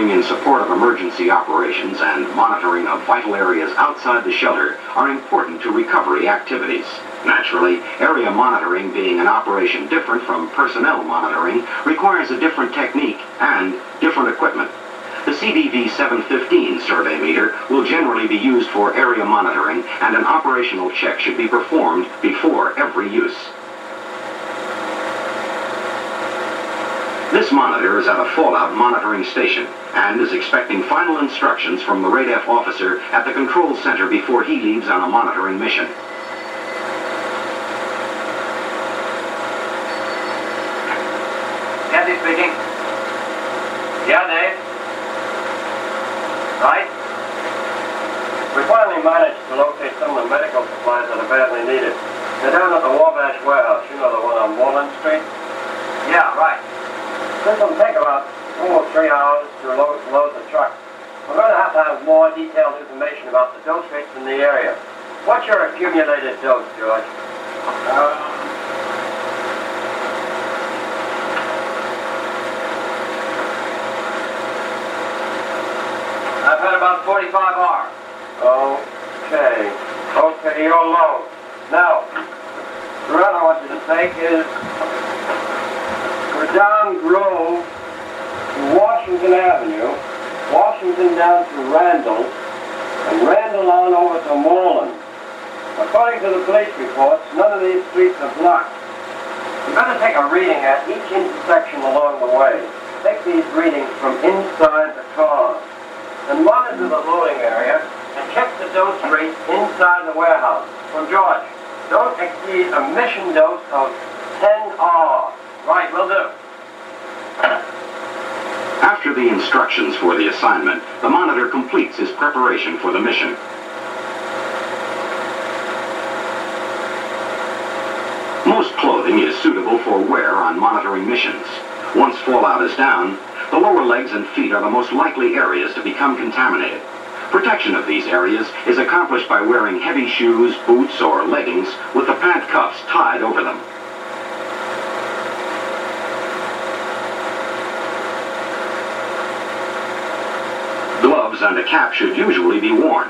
monitoring in support of emergency operations and monitoring of vital areas outside the shelter are important to recovery activities. Naturally, area monitoring, being an operation different from personnel monitoring, requires a different technique and different equipment. The CDV 715 survey meter will generally be used for area monitoring, and an operational check should be performed before every use. This monitor is at a fallout monitoring station and is expecting final instructions from the RADF officer at the control center before he leaves on a monitoring mission. Kathy speaking. Yeah, Dave. Right? We finally managed to locate some of the medical supplies that are badly needed. They're down at the Wabash warehouse, you know, the one on Walnut Street. Yeah, right. This will take about 2 or 3 hours to load the truck. We're going to have more detailed information about the dose rates in the area. What's your accumulated dose, George? I've had about 45 hours. Okay, you're low. Now, the route I want you to take is down Grove to Washington Avenue, Washington down to Randall, and Randall on over to Moreland. According to the police reports, none of these streets are blocked. You're going to take a reading at each intersection along the way. Take these readings from inside the car, and monitor the loading area, and check the dose rate inside the warehouse. So George, don't exceed a mission dose of 10 R. Right, will do. After the instructions for the assignment, the monitor completes his preparation for the mission. Most clothing is suitable for wear on monitoring missions. Once fallout is down, the lower legs and feet are the most likely areas to become contaminated. Protection of these areas is accomplished by wearing heavy shoes, boots, or leggings with the pant cuffs tied over them. Gloves and a cap should usually be worn.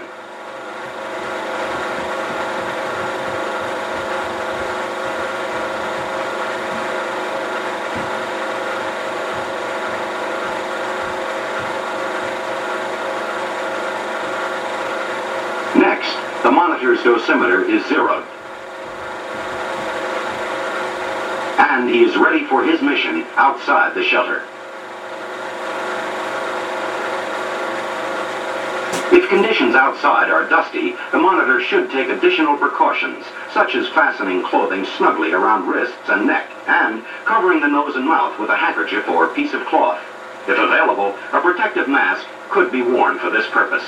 Next, the monitor's dosimeter is zeroed. And he is ready for his mission outside the shelter. If conditions outside are dusty, the monitor should take additional precautions, such as fastening clothing snugly around wrists and neck, and covering the nose and mouth with a handkerchief or piece of cloth. If available, a protective mask could be worn for this purpose.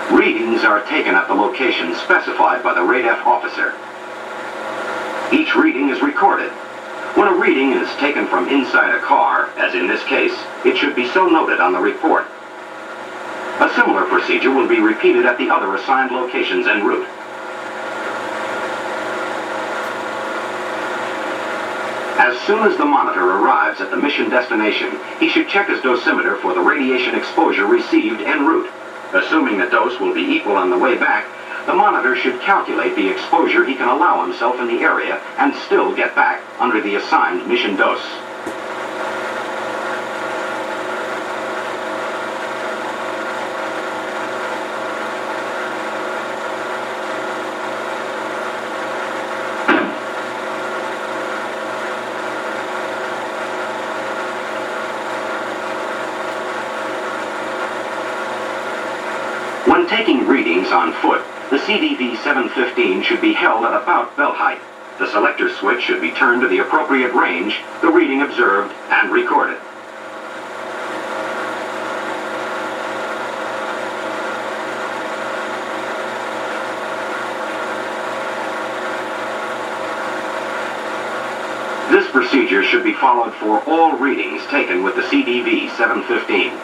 Readings are taken at the location specified by the RADF officer. Each reading is recorded. When a reading is taken from inside a car, as in this case, it should be so noted on the report. A similar procedure will be repeated at the other assigned locations en route. As soon as the monitor arrives at the mission destination, he should check his dosimeter for the radiation exposure received en route. Assuming the dose will be equal on the way back, the monitor should calculate the exposure he can allow himself in the area and still get back under the assigned mission dose. When taking readings on foot, the CDV 715 should be held at about belt height. The selector switch should be turned to the appropriate range, the reading observed and recorded. This procedure should be followed for all readings taken with the CDV 715.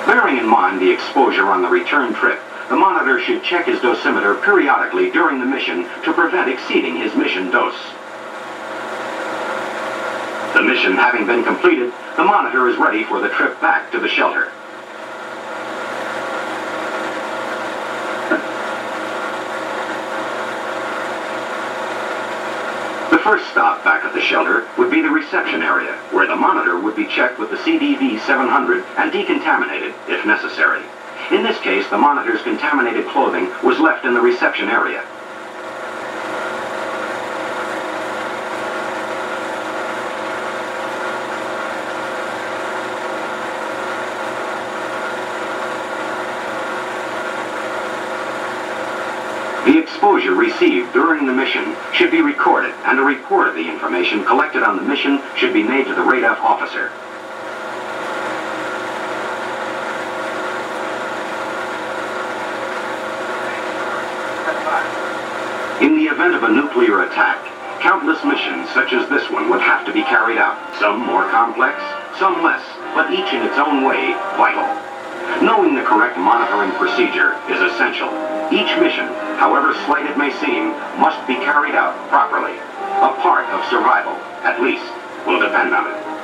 Bearing in mind the exposure on the return trip, the monitor should check his dosimeter periodically during the mission to prevent exceeding his mission dose. The mission having been completed, the monitor is ready for the trip back to the shelter. The first stop back at the shelter would be the reception area, where the monitor would be checked with the CDV 700 and decontaminated if necessary. In this case, the monitor's contaminated clothing was left in the reception area. The exposure received during the mission should be recorded, and a report of the information collected on the mission should be made to the RADF officer. In the event of a nuclear attack, countless missions such as this one would have to be carried out, some more complex, some less, but each in its own way vital. Knowing the correct monitoring procedure is essential. Each mission, however slight it may seem, must be carried out properly. A part of survival, at least, will depend on it.